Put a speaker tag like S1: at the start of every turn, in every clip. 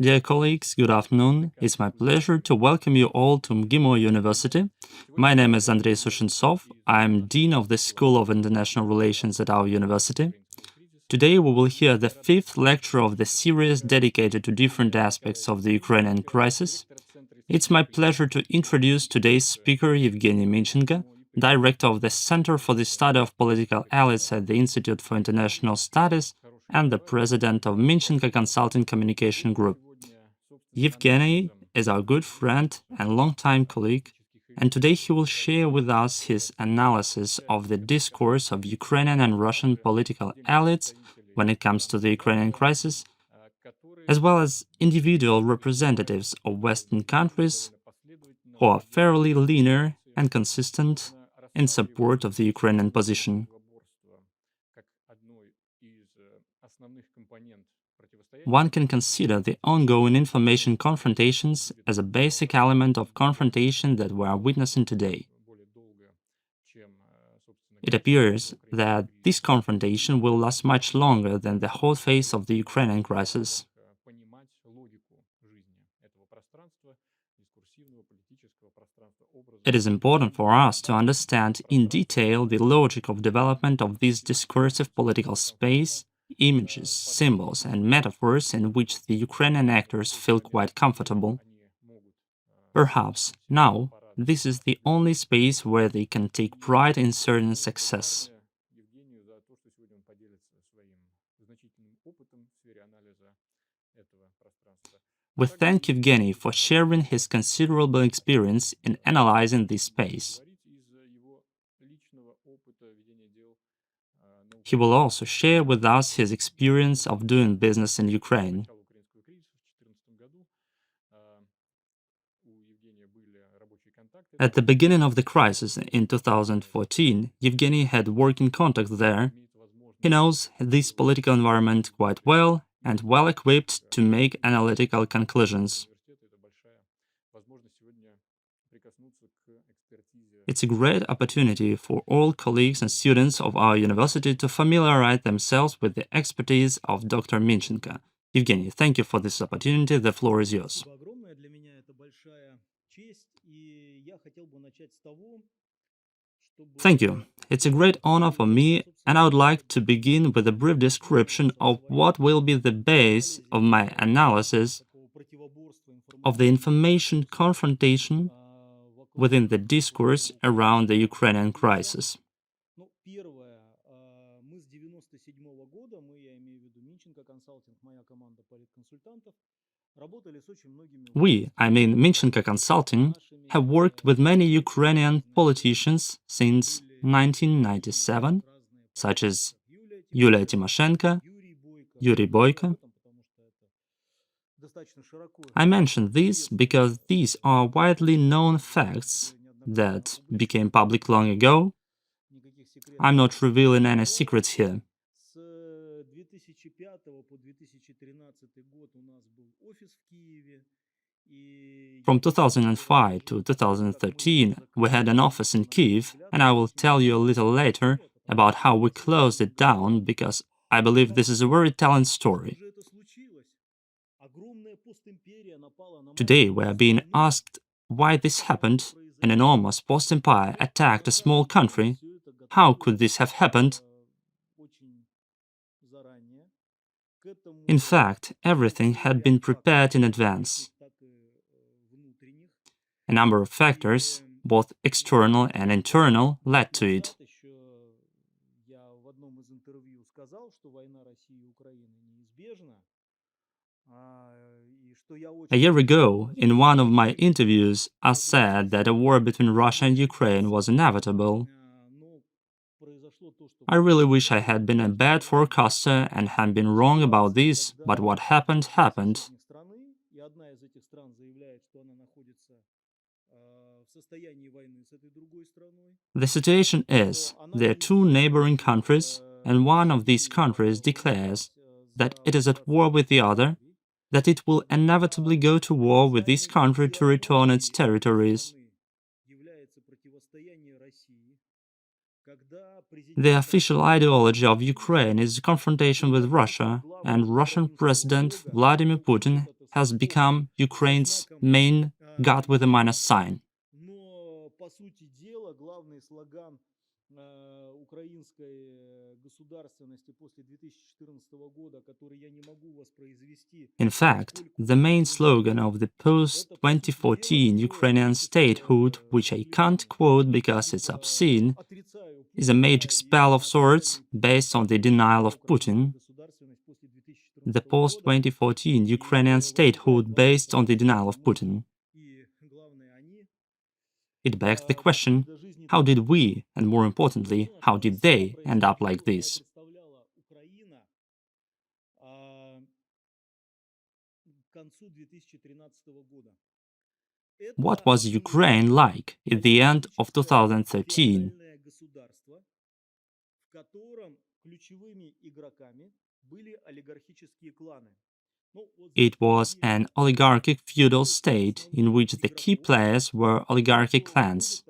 S1: Dear colleagues, good afternoon. It's my pleasure to welcome you all to MGIMO University. My name is Andrei Sushentsov. I'm Dean of the School of International Relations at our university. Today we will hear the fifth lecture of the series dedicated to different aspects of the Ukrainian crisis. It's my pleasure to introduce today's speaker, Evgeny Minchenko, director of the Center for the Study of Political Elites at the Institute for International Studies and the president of Minchenko Consulting Communication Group. Evgeny is our good friend and longtime colleague, and today he will share with us his analysis of the discourse of Ukrainian and Russian political elites when it comes to the Ukrainian crisis, as well as individual representatives of Western countries who are fairly linear and consistent in support of the Ukrainian position. One can consider the ongoing information confrontations as a basic element of confrontation that we are witnessing today. It appears that this confrontation will last much longer than the whole phase of the Ukrainian crisis. It is important for us to understand in detail the logic of development of this discursive political space, images, symbols, and metaphors in which the Ukrainian actors feel quite comfortable. Perhaps now this is the only space where they can take pride in certain success. We thank Evgeny for sharing his considerable experience in analyzing this space. He will also share with us his experience of doing business in Ukraine. At the beginning of the crisis in 2014, Evgeny had working contact there. He knows this political environment quite well and well equipped to make analytical conclusions. It's a great opportunity for all colleagues and students of our university to familiarize themselves with the expertise of Dr. Minchenko. Evgeny, thank you for this opportunity. The floor is yours. Thank you. It's a great honor for me, and I would like to begin with a brief description of what will be the base of my analysis of the information confrontation within the discourse around the Ukrainian crisis. We, I mean Minchenko Consulting, have worked with many Ukrainian politicians since 1997, such as Yulia Tymoshenko, Yuri Boyko. I mention this because these are widely known facts that became public long ago. I'm not revealing any secrets here. From 2005 to 2013, we had an office in Kyiv, and I will tell you a little later about how we closed it down, because I believe this is a very telling story. Today we are being asked why this happened. An enormous post-empire attacked a small country. How could this have happened? In fact, everything had been prepared in advance. A number of factors, both external and internal, led to it. A year ago, in one of my interviews, I said that a war between Russia and Ukraine was inevitable. I really wish I had been a bad forecaster and had been wrong about this, but what happened, happened. The situation is, there are two neighboring countries, and one of these countries declares that it is at war with the other, that it will inevitably go to war with this country to return its territories. The official ideology of Ukraine is confrontation with Russia, and Russian President Vladimir Putin has become Ukraine's main god with a minus sign. In fact, the main slogan of the post-2014 Ukrainian statehood, which I can't quote because it's obscene, is a magic spell of sorts based on the denial of Putin. The post-2014 Ukrainian statehood based on the denial of Putin. It begs the question, how did we, and more importantly, how did they end up like this? What was Ukraine like at the end of 2013? It was an oligarchic feudal state in which the key players were oligarchic clans.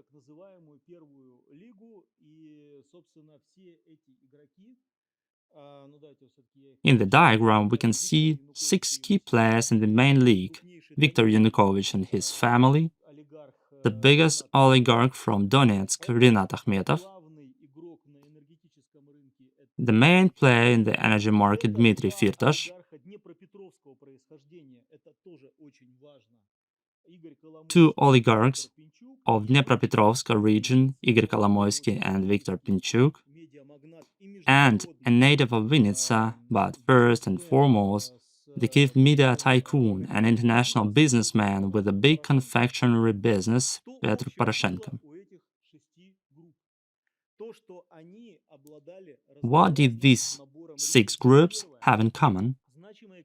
S1: In the diagram, we can see 6 key players in the main league: Viktor Yanukovych and his family, the biggest oligarch from Donetsk, Rinat Akhmetov, the main player in the energy market, Dmitry Firtash, 2 oligarchs of Dnepropetrovsk region, Igor Kolomoisky and Viktor Pinchuk, and a native of Vinnytsia, but first and foremost, the Kiev media tycoon and international businessman with a big confectionery business, Petr Poroshenko. What did these 6 groups have in common?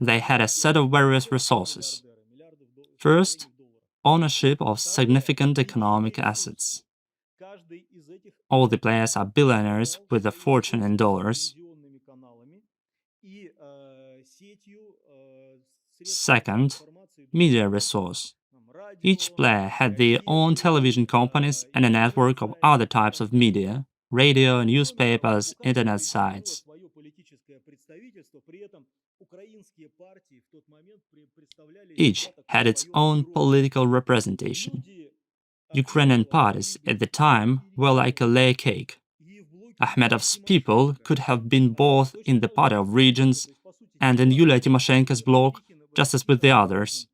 S1: They had a set of various resources. First, ownership of significant economic assets. All the players are billionaires with a fortune in dollars. Second, media resource. Each player had their own television companies and a network of other types of media, radio, newspapers, internet sites. Each had its own political representation. Ukrainian parties at the time were like a layer cake. Akhmetov's people could have been both in the Party of Regions and in Yulia Tymoshenko's bloc, just as with the others.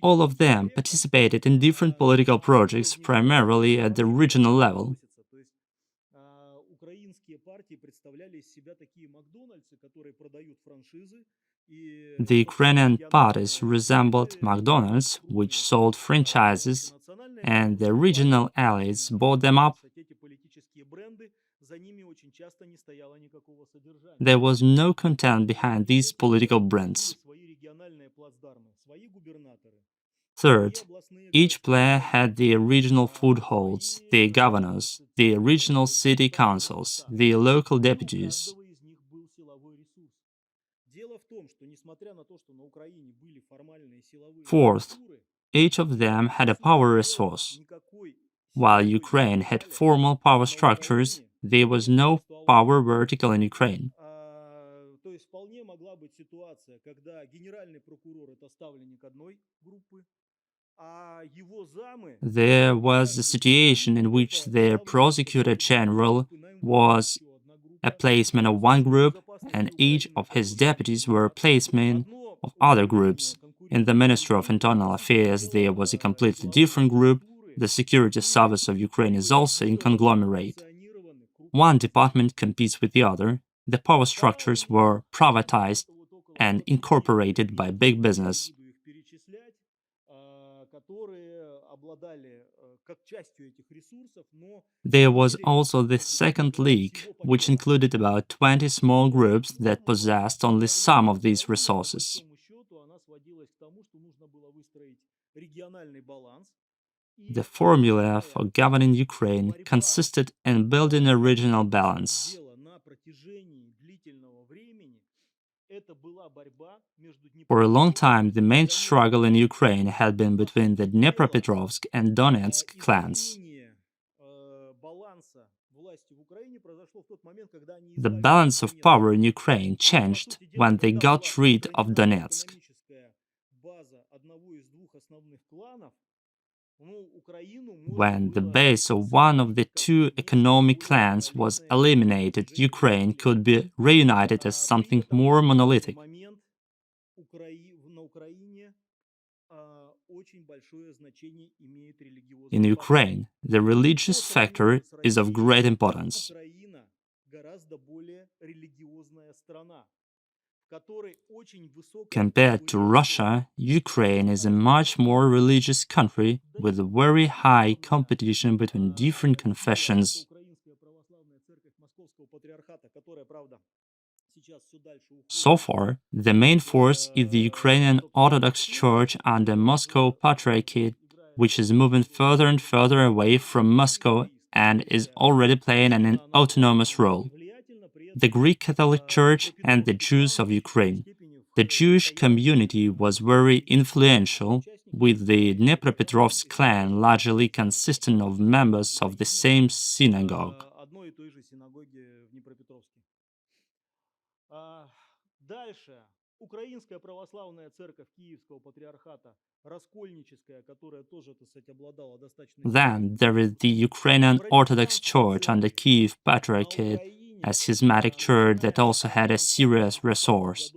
S1: All of them participated in different political projects, primarily at the regional level. The Ukrainian parties resembled McDonald's, which sold franchises, and the regional elites bought them up. There was no content behind these political brands. Third, each player had their regional footholds, their governors, their regional city councils, their local deputies. Fourth, each of them had a power resource. While Ukraine had formal power structures, there was no power vertical in Ukraine. There was a situation in which the prosecutor general was a placeman of one group, and each of his deputies were placemen of other groups. In the Ministry of Internal Affairs, there was a completely different group. The Security Service of Ukraine is also a conglomerate. One department competes with the other. The power structures were privatized and incorporated by big business. There was also the second league, which included about 20 small groups that possessed only some of these resources. The formula for governing Ukraine consisted in building a regional balance. For a long time, the main struggle in Ukraine had been between the Dnepropetrovsk and Donetsk clans. The balance of power in Ukraine changed when they got rid of Donetsk. When the base of one of the two economic clans was eliminated, Ukraine could be reunited as something more monolithic. In Ukraine, the religious factor is of great importance. Compared to Russia, Ukraine is a much more religious country with a very high competition between different confessions. So far, the main force is the Ukrainian Orthodox Church under Moscow Patriarchate, which is moving further and further away from Moscow and is already playing an autonomous role. The Greek Catholic Church and the Jews of Ukraine. The Jewish community was very influential, with the Dnepropetrovsk clan largely consisting of members of the same synagogue. Then there is the Ukrainian Orthodox Church under Kiev Patriarchate, a schismatic church that also had a serious resource.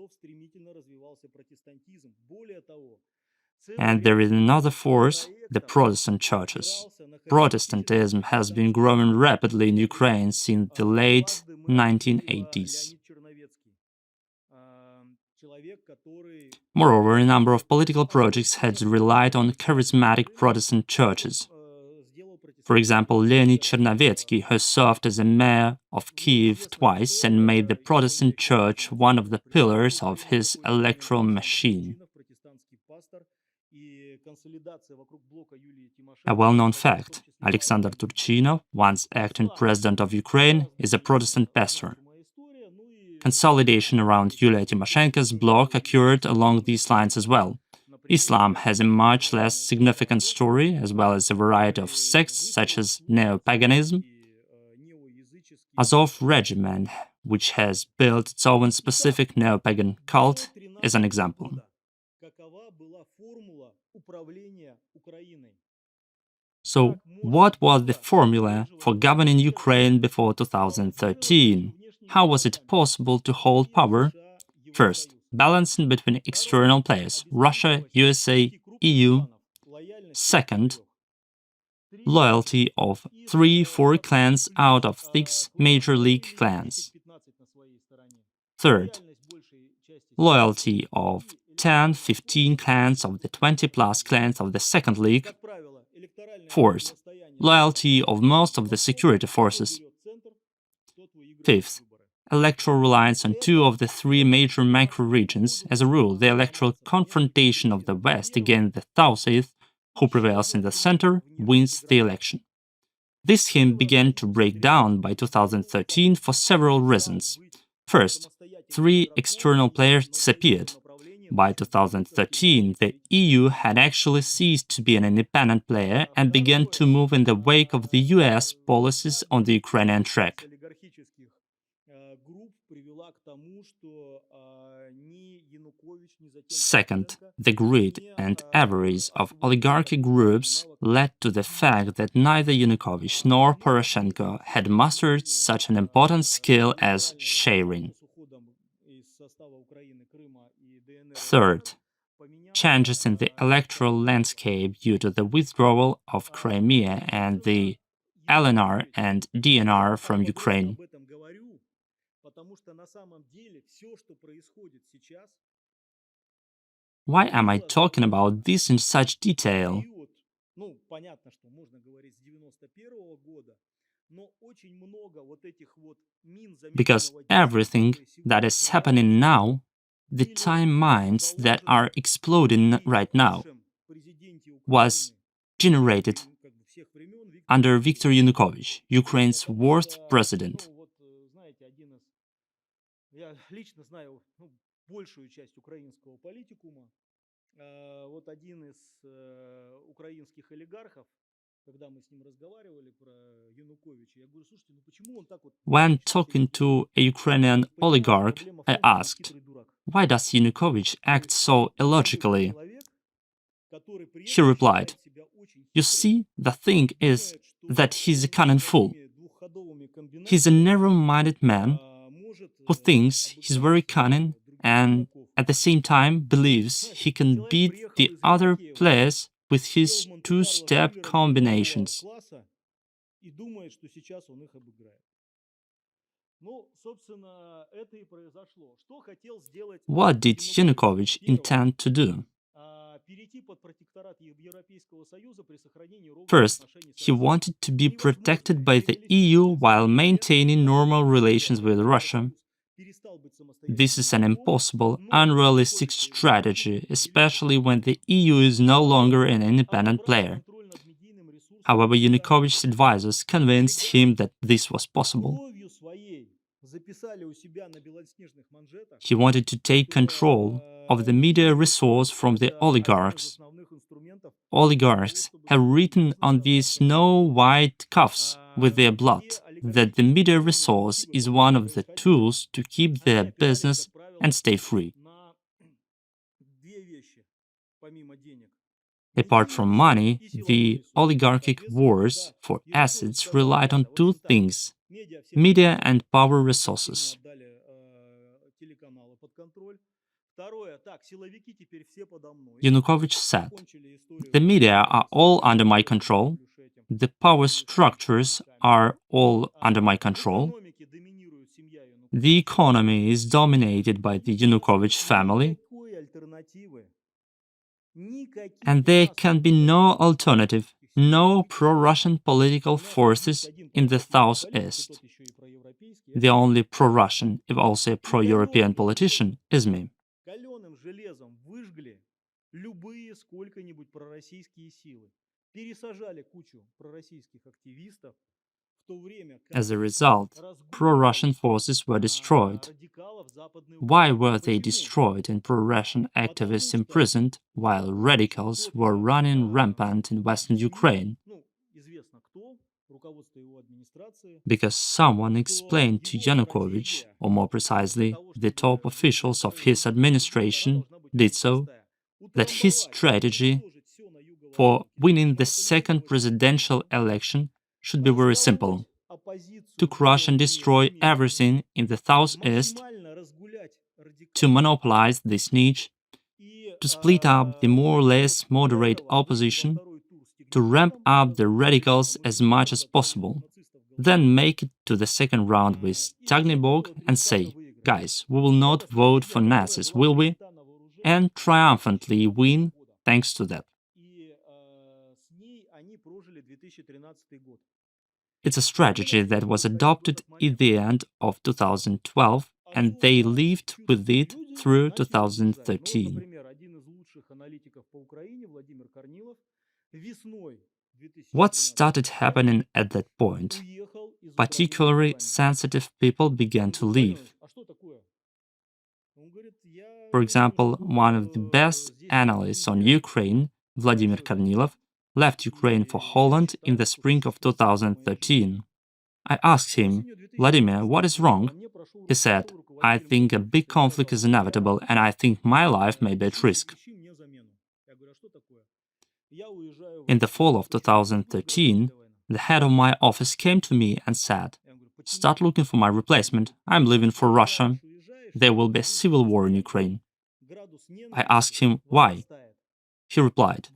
S1: And there is another force, the Protestant churches. Protestantism has been growing rapidly in Ukraine since the late 1980s. Moreover, a number of political projects had relied on charismatic Protestant churches. For example, Leonid Chernovetsky, who served as a mayor of Kiev twice and made the Protestant church one of the pillars of his electoral machine. A well-known fact, Alexander Turchinov, once acting president of Ukraine, is a Protestant pastor. Consolidation around Yulia Tymoshenko's bloc occurred along these lines as well. Islam has a much less significant story, as well as a variety of sects such as neo-paganism. Azov regiment, which has built its own specific neo-pagan cult, is an example. So, what was the formula for governing Ukraine before 2013? How was it possible to hold power? First, balancing between external players, Russia, USA, EU. Second, loyalty of 3-4 clans out of 6 major league clans. Third, loyalty of 10-15 clans of the 20+ clans of the second league. Fourth, loyalty of most of the security forces. Fifth, electoral reliance on 2 of the 3 major macro-regions. As a rule, the electoral confrontation of the West against the Southeast, who prevails in the center, wins the election. This scheme began to break down by 2013 for several reasons. First, 3 external players disappeared. By 2013, the EU had actually ceased to be an independent player and began to move in the wake of the US policies on the Ukrainian track. Second, the greed and avarice of oligarchic groups led to the fact that neither Yanukovych nor Poroshenko had mastered such an important skill as sharing. Third, changes in the electoral landscape due to the withdrawal of Crimea and the LNR and DNR from Ukraine. Why am I talking about this in such detail? Because everything that is happening now, the time mines that are exploding right now, was generated under Viktor Yanukovych, Ukraine's worst president. When talking to a Ukrainian oligarch, I asked, "Why does Yanukovych act so illogically?" He replied, "You see, the thing is that he's a cunning fool. He's a narrow-minded man who thinks he's very cunning and at the same time believes he can beat the other players with his two-step combinations." What did Yanukovych intend to do? First, he wanted to be protected by the EU while maintaining normal relations with Russia. This is an impossible, unrealistic strategy, especially when the EU is no longer an independent player. However, Yanukovych's advisors convinced him that this was possible. He wanted to take control of the media resource from the oligarchs. Oligarchs have written on these snow-white cuffs with their blood that the media resource is one of the tools to keep their business and stay free. Apart from money, the oligarchic wars for assets relied on two things: media and power resources. Yanukovych said, "The media are all under my control, the power structures are all under my control, the economy is dominated by the Yanukovych family, and there can be no alternative, no pro-Russian political forces in the Southeast. The only pro-Russian, if also a pro-European politician, is me." As a result, pro-Russian forces were destroyed. Why were they destroyed and pro-Russian activists imprisoned while radicals were running rampant in Western Ukraine? Because someone explained to Yanukovych, or more precisely, the top officials of his administration did so, that his strategy for winning the second presidential election should be very simple: to crush and destroy everything in the Southeast, to monopolize this niche, to split up the more or less moderate opposition, to ramp up the radicals as much as possible, then make it to the second round with Stagneborg and say, "Guys, we will not vote for Nazis, will we?" and triumphantly win thanks to that. It's a strategy that was adopted at the end of 2012, and they lived with it through 2013. What started happening at that point? Particularly sensitive people began to leave. For example, one of the best analysts on Ukraine, Vladimir Kornilov, left Ukraine for Holland in the spring of 2013. I asked him, "Vladimir, what is wrong?" He said, "I think a big conflict is inevitable, and I think my life may be at risk." In the fall of 2013, the head of my office came to me and said, "Start looking for my replacement. I'm leaving for Russia. There will be a civil war in Ukraine." I asked him why. He replied,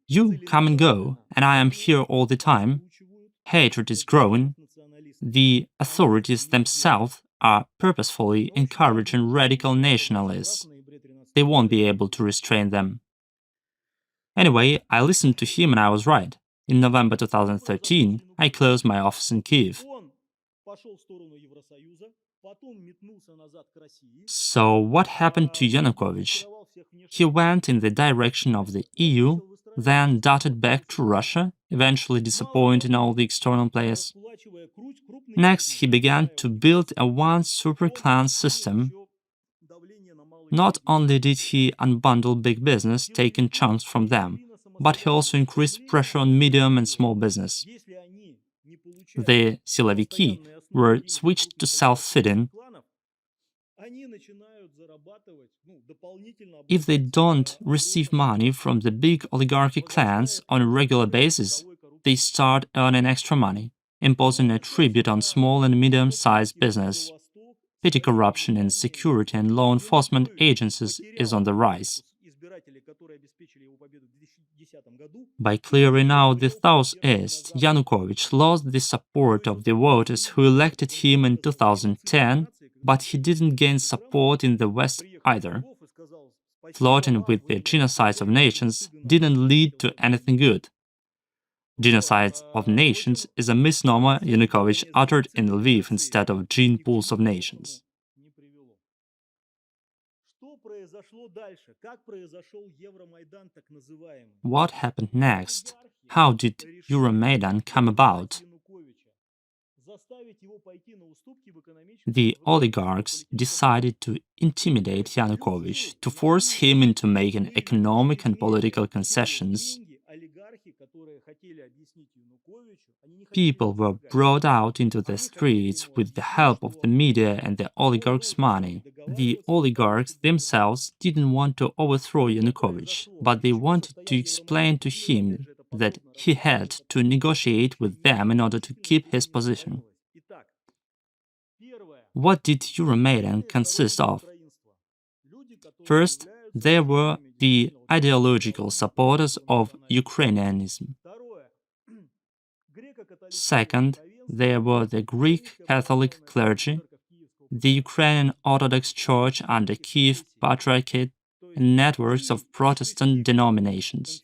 S1: "You come and go, and I am here all the time. Hatred is growing. The authorities themselves are purposefully encouraging radical nationalists. They won't be able to restrain them." Anyway, I listened to him and I was right. In November 2013, I closed my office in Kiev. So what happened to Yanukovych? He went in the direction of the EU, then darted back to Russia, eventually disappointing all the external players. Next, he began to build a one super-clan system. Not only did he unbundle big business, taking chunks from them, but he also increased pressure on medium and small business. The siloviki were switched to self-feeding. If they don't receive money from the big oligarchic clans on a regular basis, they start earning extra money, imposing a tribute on small and medium-sized business. Petty corruption in security and law enforcement agencies is on the rise. By clearing out the Southeast, Yanukovych lost the support of the voters who elected him in 2010, but he didn't gain support in the West either. Flirting with the genocides of nations didn't lead to anything good. Genocides of nations is a misnomer Yanukovych uttered in Lviv instead of gene pools of nations. What happened next? How did Euromaidan come about? The oligarchs decided to intimidate Yanukovych, to force him into making economic and political concessions. People were brought out into the streets with the help of the media and the oligarchs' money. The oligarchs themselves didn't want to overthrow Yanukovych, but they wanted to explain to him that he had to negotiate with them in order to keep his position. What did Euromaidan consist of? First, there were the ideological supporters of Ukrainianism. Second, there were the Greek Catholic clergy, the Ukrainian Orthodox Church under Kiev Patriarchate, and networks of Protestant denominations.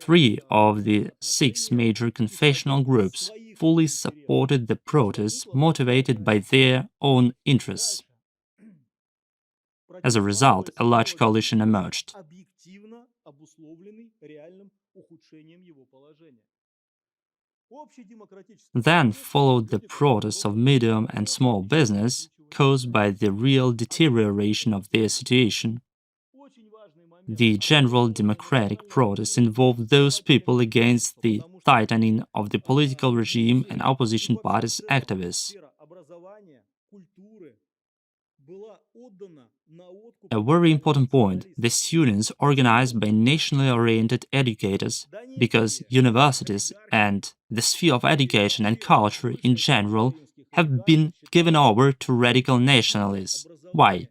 S1: 3 of the 6 major confessional groups fully supported the protests motivated by their own interests. As a result, a large coalition emerged. Then followed the protests of medium and small business, caused by the real deterioration of their situation. The general democratic protests involved those people against the tightening of the political regime and opposition parties' activists. A very important point, the students organized by nationally oriented educators, because universities and the sphere of education and culture in general have been given over to radical nationalists. Why?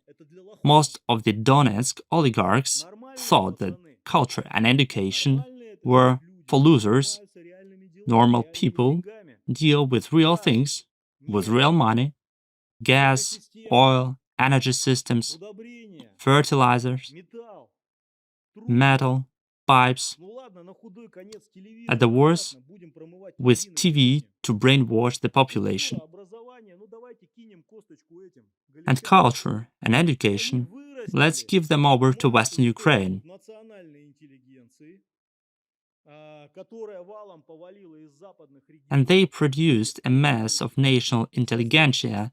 S1: Most of the Donetsk oligarchs thought that culture and education were for losers. Normal people deal with real things, with real money, gas, oil, energy systems, fertilizers, metal, pipes, at the worst, with TV to brainwash the population. And culture and education, let's give them over to Western Ukraine. And they produced a mass of national intelligentsia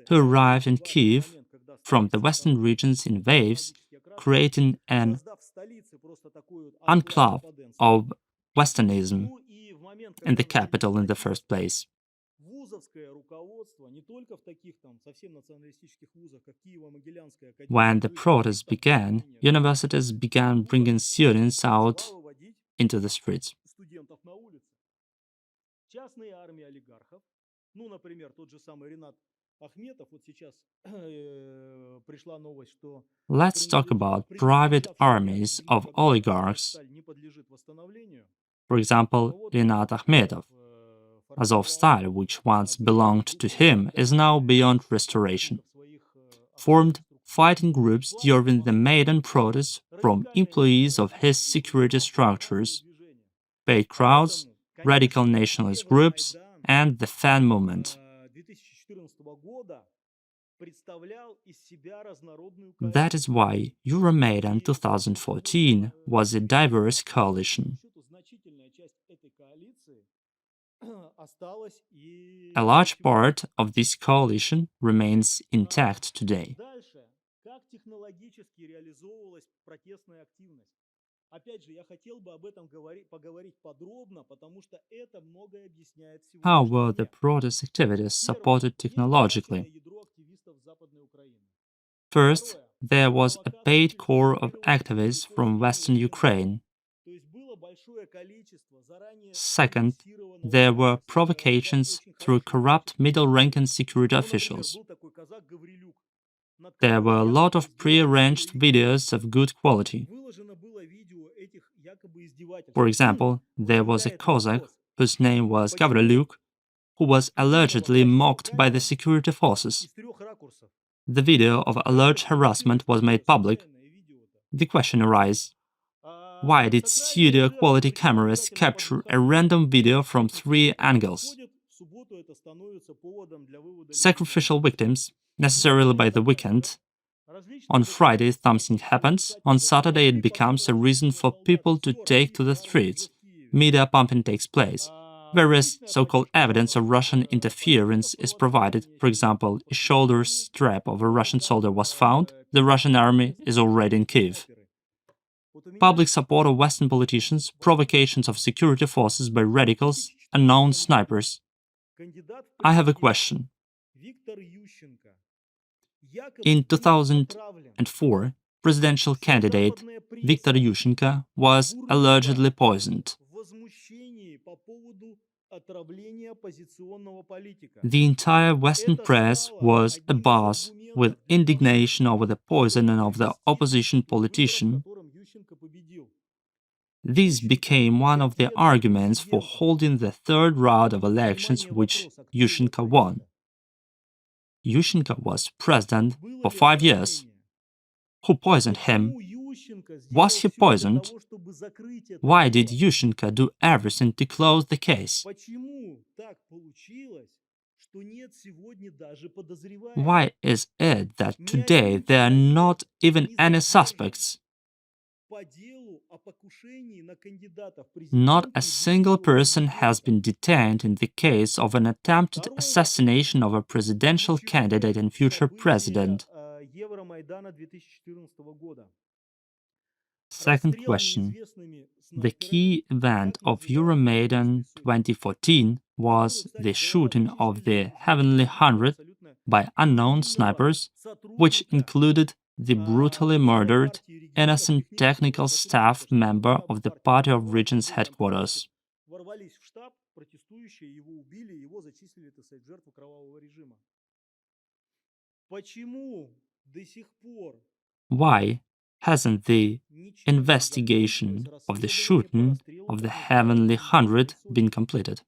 S1: who arrived in Kiev from the western regions in waves, creating an enclave of Westernism in the capital in the first place. When the protests began, universities began bringing students out into the streets. Let's talk about private armies of oligarchs. For example, Rinat Akhmetov. Azovstal, which once belonged to him, is now beyond restoration. Formed fighting groups during the Maidan protests from employees of his security structures, paid crowds, radical nationalist groups, and the fan movement. That is why Euromaidan 2014 was a diverse coalition. A large part of this coalition remains intact today. How were the protest activities supported technologically? First, there was a paid corps of activists from Western Ukraine. Second, there were provocations through corrupt middle-ranking security officials. There were a lot of pre-arranged videos of good quality. For example, there was a Cossack whose name was Gavrilyuk, who was allegedly mocked by the security forces. The video of alleged harassment was made public. The question arises, why did studio-quality cameras capture a random video from 3 angles? Sacrificial victims, necessarily by the weekend. On Friday, something happens. On Saturday, it becomes a reason for people to take to the streets. Media pumping takes place. Various so-called evidence of Russian interference is provided. For example, a shoulder strap of a Russian soldier was found. The Russian army is already in Kiev. Public support of Western politicians, provocations of security forces by radicals, unknown snipers. I have a question. In 2004, presidential candidate Viktor Yushchenko was allegedly poisoned. The entire Western press was abuzz with indignation over the poisoning of the opposition politician. This became one of the arguments for holding the third round of elections which Yushchenko won. Yushchenko was president for 5 years. Who poisoned him? Was he poisoned? Why did Yushchenko do everything to close the case? Why is it that today there are not even any suspects? Not a single person has been detained in the case of an attempted assassination of a presidential candidate and future president. Second question. The key event of Euromaidan 2014 was the shooting of the Heavenly Hundred by unknown snipers, which included the brutally murdered innocent technical staff member of the Party of Regions headquarters. Why hasn't the investigation of the shooting of the Heavenly Hundred been completed?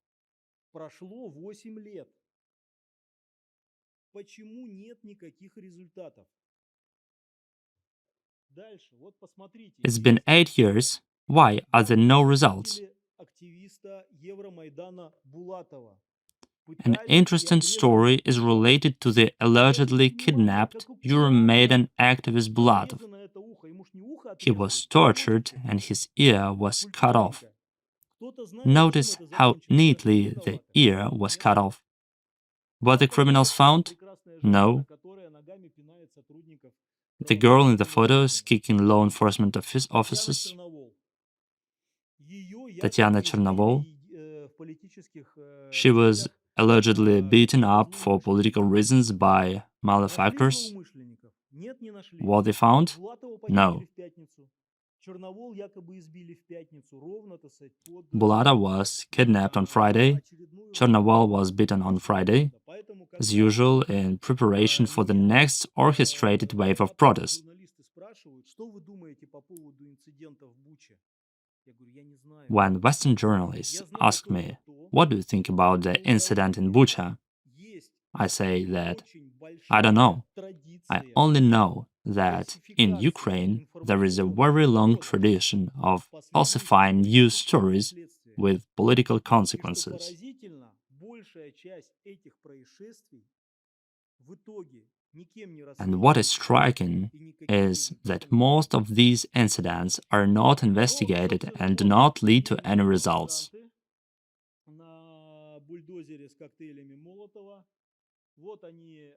S1: It's been 8 years. Why are there no results? An interesting story is related to the allegedly kidnapped Euromaidan activist Bulatov. He was tortured and his ear was cut off. Notice how neatly the ear was cut off. Were the criminals found? No. The girl in the photo is kicking law enforcement officers. Tatiana Chernovol. She was allegedly beaten up for political reasons by malefactors. Were they found? No. Bulatov was kidnapped on Friday. Chernovol was beaten on Friday, as usual, in preparation for the next orchestrated wave of protest. When Western journalists ask me, what do you think about the incident in Bucha? I say that I don't know. I only know that in Ukraine there is a very long tradition of falsifying news stories with political consequences. And what is striking is that most of these incidents are not investigated and do not lead to any results.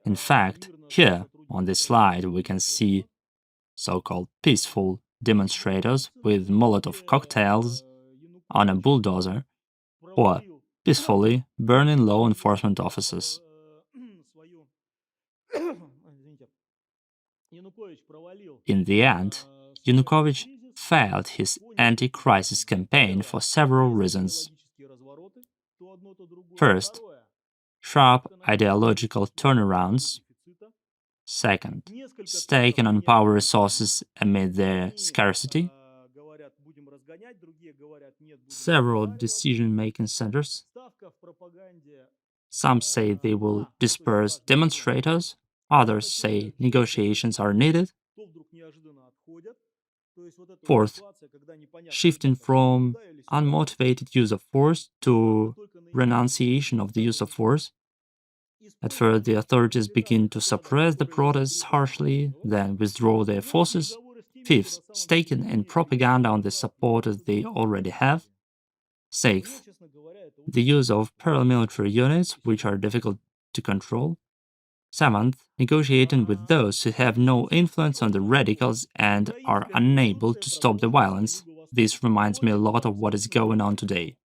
S1: In fact, here on this slide we can see so-called peaceful demonstrators with Molotov cocktails on a bulldozer, or peacefully burning law enforcement officers. In the end, Yanukovych failed his anti-crisis campaign for several reasons. First, sharp ideological turnarounds. Second, staking on power resources amid their scarcity. Several decision-making centers. Some say they will disperse demonstrators, others say negotiations are needed. Fourth, shifting from unmotivated use of force to renunciation of the use of force. At first, the authorities begin to suppress the protests harshly, then withdraw their forces. Fifth, staking in propaganda on the supporters they already have. Sixth, the use of paramilitary units, which are difficult to control. Seventh, negotiating with those who have no influence on the radicals and are unable to stop the violence. This reminds me a lot of what is going on today.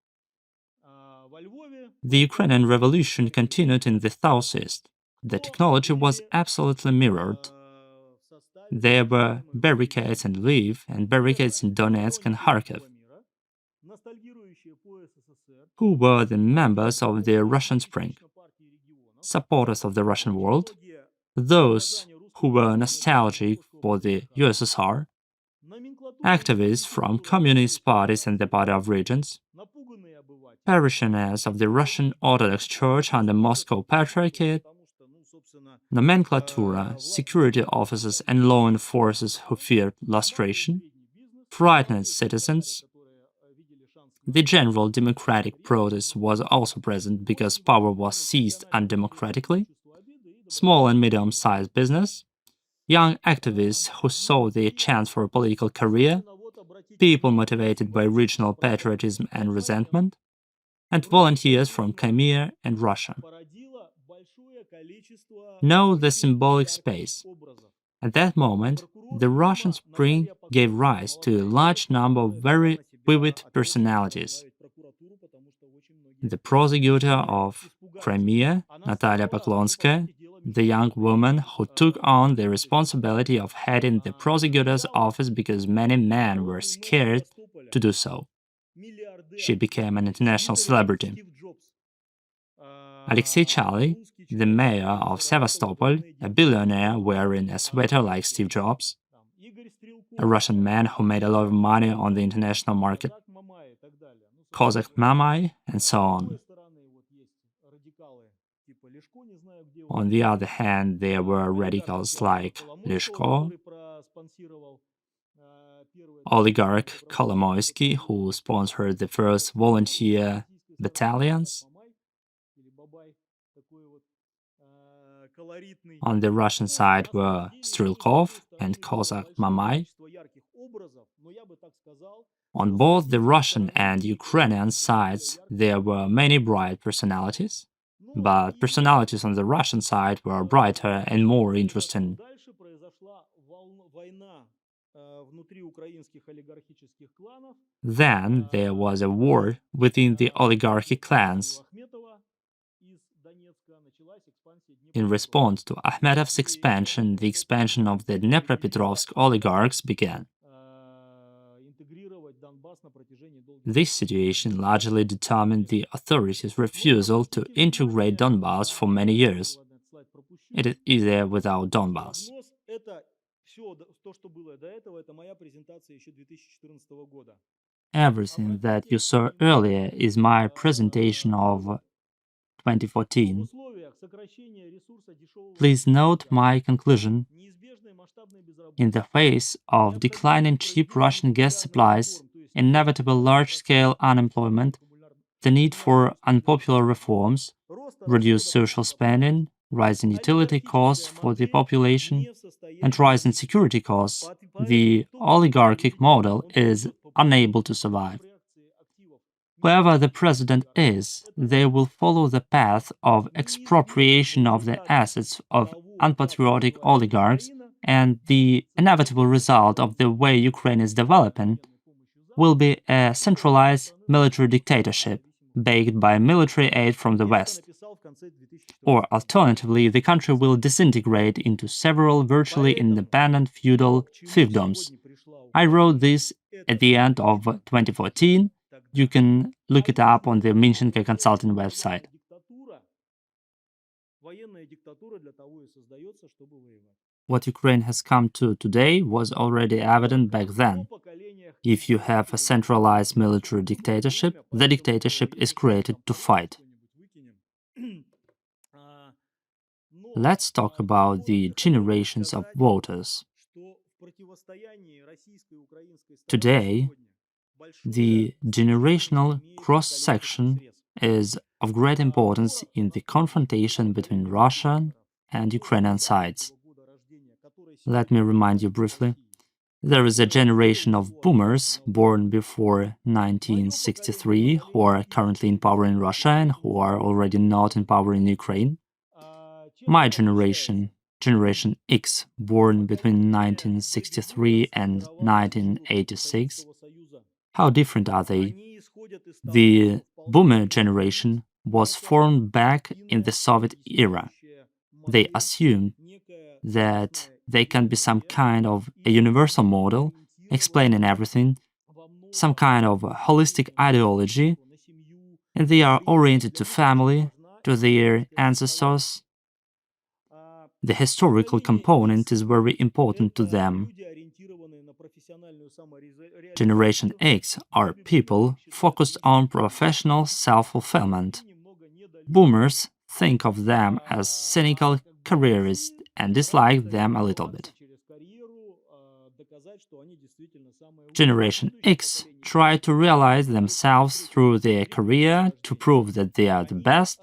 S1: The Ukrainian revolution continued in the southeast. The technology was absolutely mirrored. There were barricades in Lviv and barricades in Donetsk and Kharkiv. Who were the members of the Russian Spring? Supporters of the Russian world, those who were nostalgic for the USSR, activists from communist parties and the Party of Regions, parishioners of the Russian Orthodox Church under Moscow Patriarchate, nomenclatura, security officers and law enforcers who feared lustration, frightened citizens. The general democratic protest was also present because power was seized undemocratically. Small and medium-sized business, young activists who saw their chance for a political career, people motivated by regional patriotism and resentment, and volunteers from Crimea and Russia. Know the symbolic space. At that moment, the Russian Spring gave rise to a large number of very vivid personalities. The prosecutor of Crimea, Natalia Poklonskaya, the young woman who took on the responsibility of heading the prosecutor's office because many men were scared to do so. She became an international celebrity. Alexei Chaly, the mayor of Sevastopol, a billionaire wearing a sweater like Steve Jobs, a Russian man who made a lot of money on the international market, Cossack Mamai, and so on. On the other hand, there were radicals like Leshko, oligarch Kolomoisky, who sponsored the first volunteer battalions. On the Russian side were Strelkov and Cossack Mamai. On both the Russian and Ukrainian sides, there were many bright personalities, but personalities on the Russian side were brighter and more interesting. Then there was a war within the oligarchic clans. In response to Akhmetov's expansion, the expansion of the Dnepropetrovsk oligarchs began. This situation largely determined the authorities' refusal to integrate Donbass for many years. It is easier without Donbass. Everything that you saw earlier is my presentation of 2014. Please note my conclusion. In the face of declining cheap Russian gas supplies, inevitable large-scale unemployment, the need for unpopular reforms, reduced social spending, rising utility costs for the population, and rising security costs, the oligarchic model is unable to survive. Whoever the president is, they will follow the path of expropriation of the assets of unpatriotic oligarchs, and the inevitable result of the way Ukraine is developing will be a centralized military dictatorship backed by military aid from the West. Or alternatively, the country will disintegrate into several virtually independent feudal fiefdoms. I wrote this at the end of 2014. You can look it up on the Minchenko consulting website. What Ukraine has come to today was already evident back then. If you have a centralized military dictatorship, the dictatorship is created to fight. Let's talk about the generations of voters. Today, the generational cross-section is of great importance in the confrontation between Russian and Ukrainian sides. Let me remind you briefly. There is a generation of boomers born before 1963 who are currently in power in Russia and who are already not in power in Ukraine. My generation, Generation X, born between 1963 and 1986. How different are they? The boomer generation was formed back in the Soviet era. They assumed that they can be some kind of a universal model, explaining everything, some kind of holistic ideology, and they are oriented to family, to their ancestors. The historical component is very important to them. Generation X are people focused on professional self-fulfillment. Boomers think of them as cynical careerists and dislike them a little bit. Generation X try to realize themselves through their career to prove that they are the best.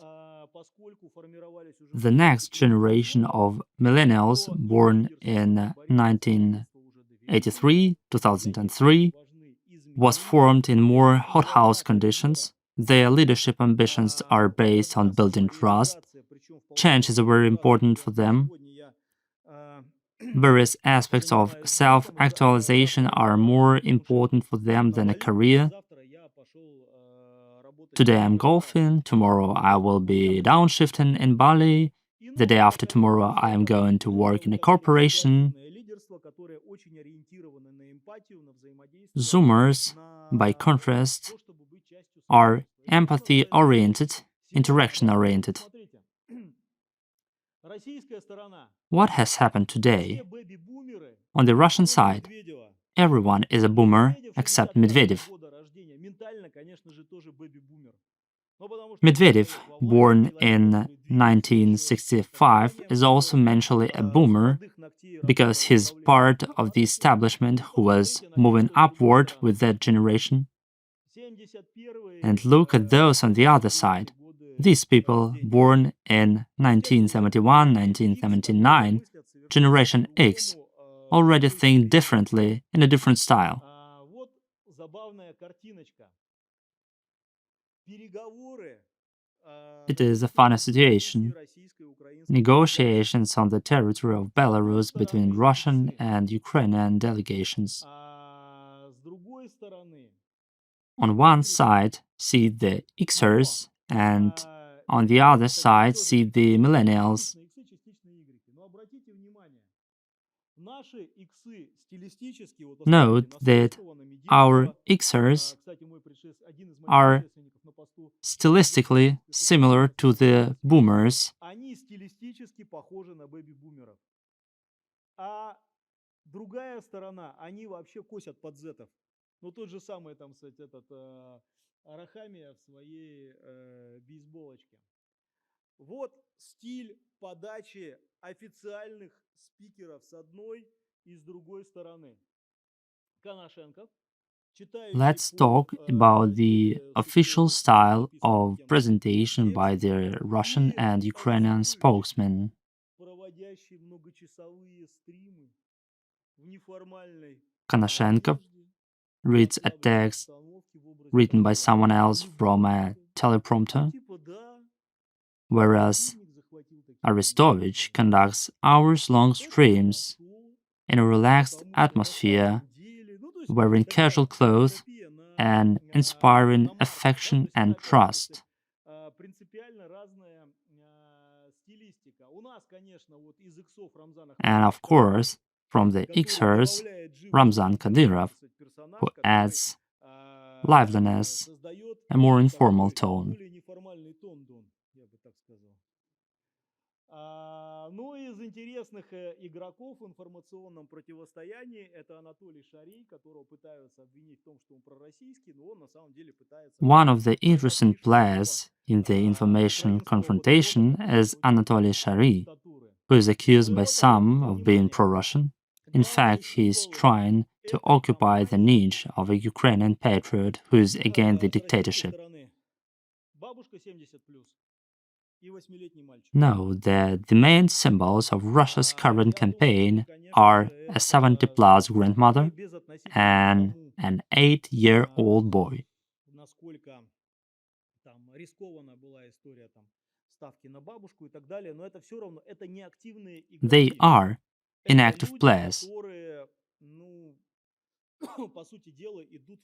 S1: The next generation of millennials born in 1983, 2003 was formed in more hothouse conditions. Their leadership ambitions are based on building trust. Change is very important for them. Various aspects of self-actualization are more important for them than a career. Today I'm golfing, tomorrow I will be downshifting in Bali, the day after tomorrow I am going to work in a corporation. Zoomers, by contrast, are empathy-oriented, interaction-oriented. What has happened today? On the Russian side, everyone is a boomer except Medvedev. Medvedev, born in 1965, is also mentally a boomer because he's part of the establishment who was moving upward with that generation. And look at those on the other side. These people, born in 1971, 1979, Generation X, already think differently in a different style. It is a funny situation. Negotiations on the territory of Belarus between Russian and Ukrainian delegations. On one side, see the Xers, and on the other side, see the millennials. Note that our Xers are stylistically similar to the boomers. Ну, тот же самый, там, кстати, этот Арахамия в своей бейсболочке. Вот стиль подачи официальных спикеров с одной и с другой стороны. Коношенков. Let's talk about the official style of presentation by the Russian and Ukrainian spokesmen. Konashenkov, reads a text written by someone else from a teleprompter, whereas Arestovich conducts hours-long streams in a relaxed atmosphere, wearing casual clothes and inspiring affection and trust. And of course, from the Xers, Ramzan Kadyrov, who adds liveliness, a more informal tone.
S2: Ну, из интересных игроков в информационном противостоянии это Анатолий Шарий, которого пытаются обвинить в том, что он пророссийский, но он на самом деле пытается...
S1: One of the interesting players in the information confrontation is Anatoly Shary, who is accused by some of being pro-Russian. In fact, he is trying to occupy the niche of a Ukrainian patriot who is against the dictatorship. No, the main symbols of Russia's current campaign are a 70-plus grandmother and an 8-year-old boy. They are inactive players.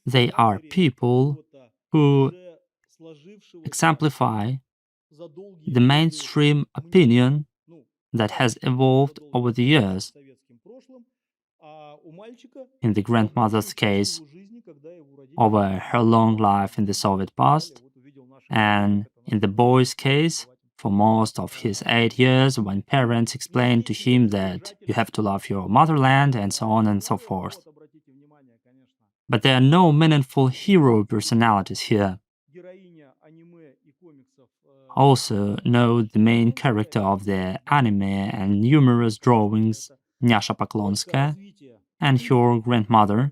S1: They are people who exemplify the mainstream opinion that has evolved over the years. In the grandmother's case, over her long life in the Soviet past, and in the boy's case, for most of his 8 years, when parents explained to him that you have to love your motherland and so on and so forth. But there are no meaningful hero personalities here. Also, note the main character of the anime and numerous drawings, Nyasha Poklonskaya, and her grandmother.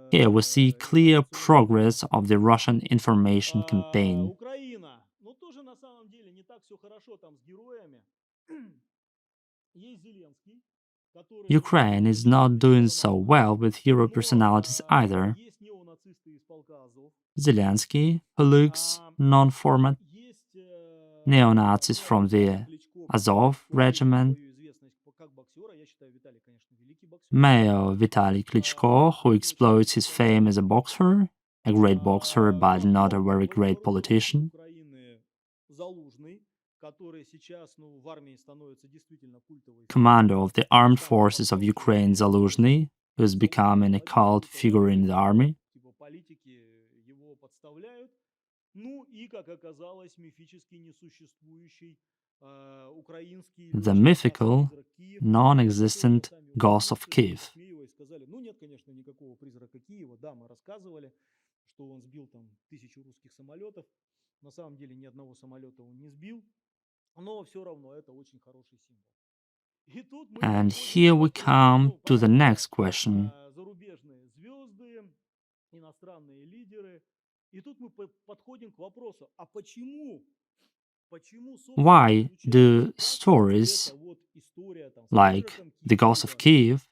S1: Here we see clear progress of the Russian information campaign. Ukraine is not doing so well with hero personalities either. Zelensky, who looks non-format, neo-Nazis from the Azov regiment, Mayor Vitaly Klitschko, who exploits his fame as a boxer, a great boxer but not a very great politician, commander of the armed forces of Ukraine Zaluzhny, who is becoming a cult figure in the army, the mythical, non-existent ghost of Kiev. And here we come to the next question. Why do stories like The Ghost of Kiev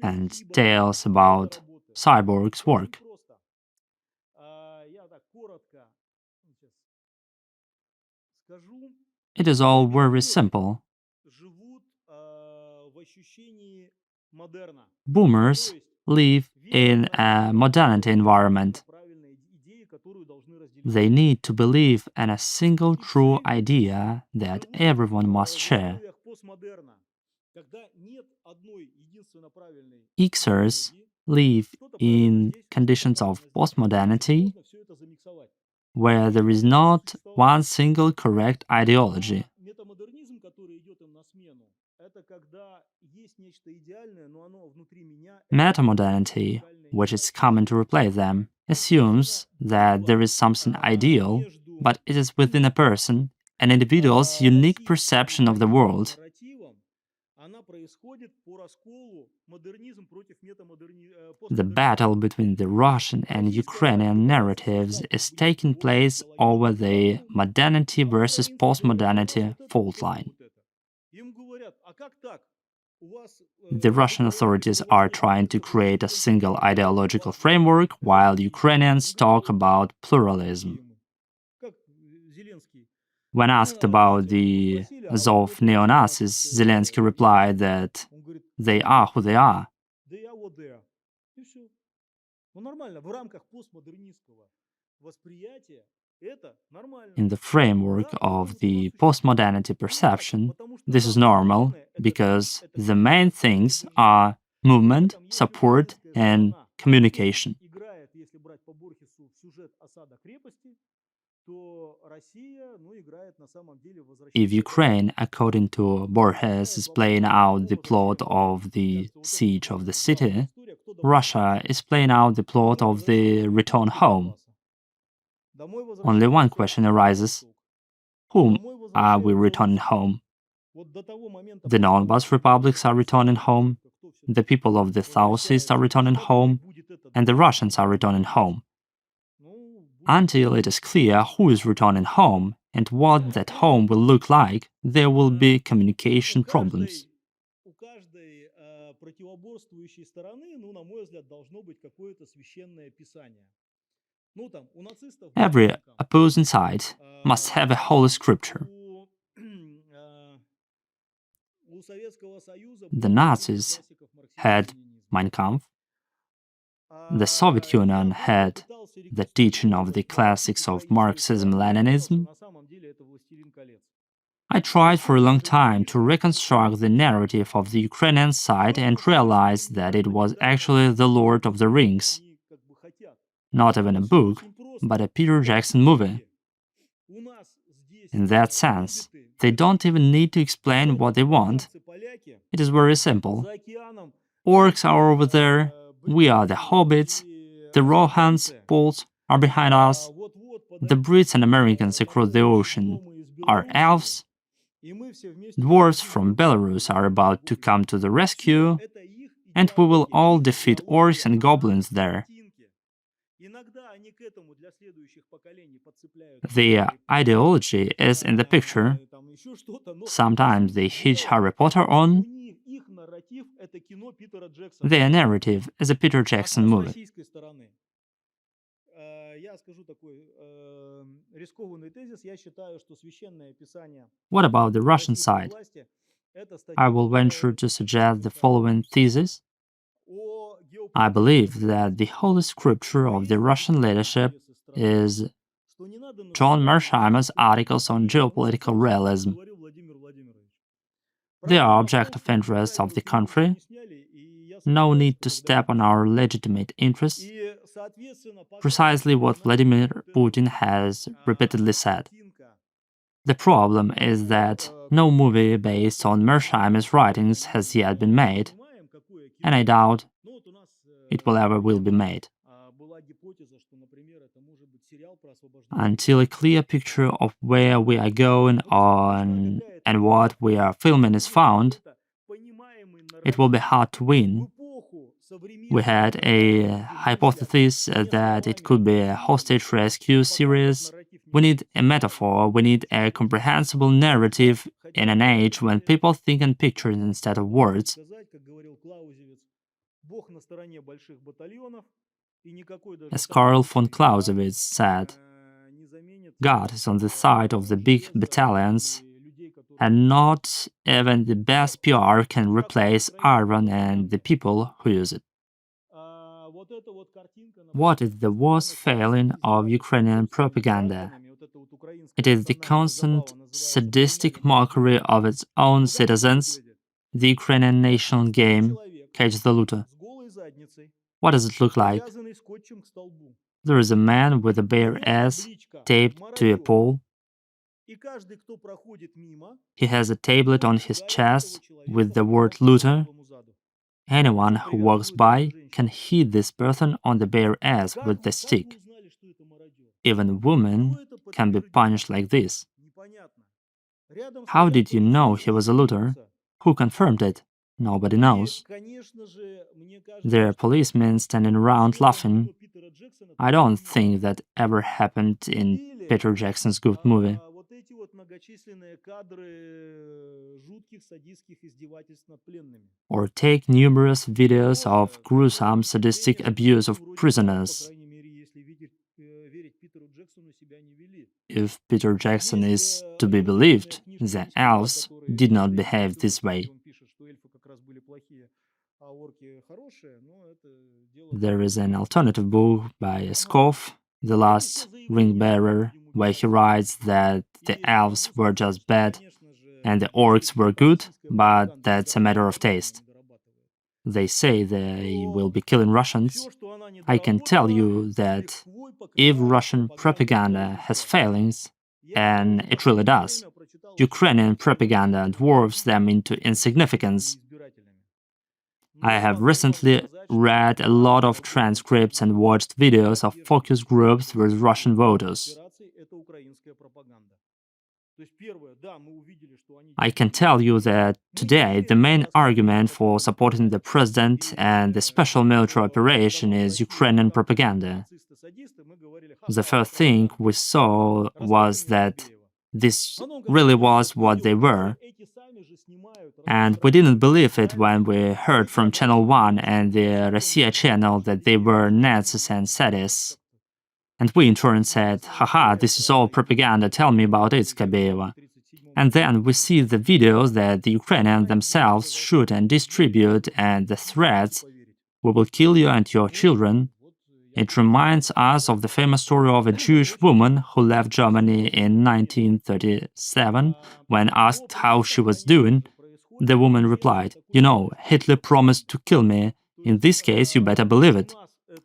S1: and tales about cyborgs work? It is all very simple. Boomers live in a modernity environment. They need to believe in a single true idea that everyone must share. Xers live in conditions of postmodernity where there is not one single correct ideology. Metamodernity, which is coming to replace them, assumes that there is something ideal, but it is within a person, an individual's unique perception of the world. The battle between the Russian and Ukrainian narratives is taking place over the modernity versus postmodernity fault line. The Russian authorities are trying to create a single ideological framework, while Ukrainians talk about pluralism. When asked about the Azov neo-Nazis, Zelensky replied that they are who they are. In the framework of the postmodernity perception, this is normal because the main things are movement, support, and communication. If Ukraine, according to Borges, is playing out the plot of the siege of the city, Russia is playing out the plot of the return home. Only one question arises: whom are we returning home? The Donbas republics are returning home, the people of the Southeast are returning home, and the Russians are returning home. Until it is clear who is returning home and what that home will look like, there will be communication problems. Every opposing side must have a holy scripture. The Nazis had Mein Kampf. The Soviet Union had the teaching of the classics of Marxism-Leninism. I tried for a long time to reconstruct the narrative of the Ukrainian side and realized that it was actually The Lord of the Rings. Not even a book, but a Peter Jackson movie. In that sense, they don't even need to explain what they want. It is very simple. Orcs are over there, we are the hobbits, the Rohans, Poles are behind us, the Brits and Americans across the ocean are elves, dwarves from Belarus are about to come to the rescue, and we will all defeat orcs and goblins there. The ideology is in the picture. Sometimes they hitch Harry Potter on. Their narrative is a Peter Jackson movie. What about the Russian side? I will venture to suggest the following thesis. I believe that the holy scripture of the Russian leadership is John Mearsheimer's articles on geopolitical realism. They are objective interests of the country. No need to step on our legitimate interests. Precisely what Vladimir Putin has repeatedly said. The problem is that no movie based on Mearsheimer's writings has yet been made, and I doubt it will ever be made. Until a clear picture of where we are going on and what we are filming is found, it will be hard to win. We had a hypothesis that it could be a hostage rescue series. We need a metaphor, we need a comprehensible narrative in an age when people think in pictures instead of words. As Karl von Clausewitz said, God is on the side of the big battalions, and not even the best PR can replace iron and the people who use it. What is the worst failing of Ukrainian propaganda? It is the constant sadistic mockery of its own citizens, the Ukrainian national game, Catch the Looter. What does it look like? There is a man with a bare ass taped to a pole. He has a tablet on his chest with the word looter. Anyone who walks by can hit this person on the bare ass with the stick. Even women can be punished like this. How did you know he was a looter? Who confirmed it? Nobody knows. There are policemen standing around laughing. I don't think that ever happened in Peter Jackson's good movie. Or take numerous videos of gruesome sadistic abuse of prisoners. If Peter Jackson is to be believed, the elves did not behave this way. There is an alternative book by Skov, The Last Ring Bearer, where he writes that the elves were just bad and the orcs were good, but that's a matter of taste. They say they will be killing Russians. I can tell you that if Russian propaganda has failings, and it really does, Ukrainian propaganda dwarfs them into insignificance. I have recently read a lot of transcripts and watched videos of focus groups with Russian voters. I can tell you that today the main argument for supporting the president and the special military operation is Ukrainian propaganda. The first thing we saw was that this really was what they were, and we didn't believe it when we heard from Channel 1 and the Russia channel that they were Nazis and sadists. And we in turn said, haha, this is all propaganda, tell me about it, Skabeyeva. And then we see the videos that the Ukrainians themselves shoot and distribute, and the threats, we will kill you and your children. It reminds us of the famous story of a Jewish woman who left Germany in 1937. When asked how she was doing, the woman replied, "You know, Hitler promised to kill me. In this case, you better believe it."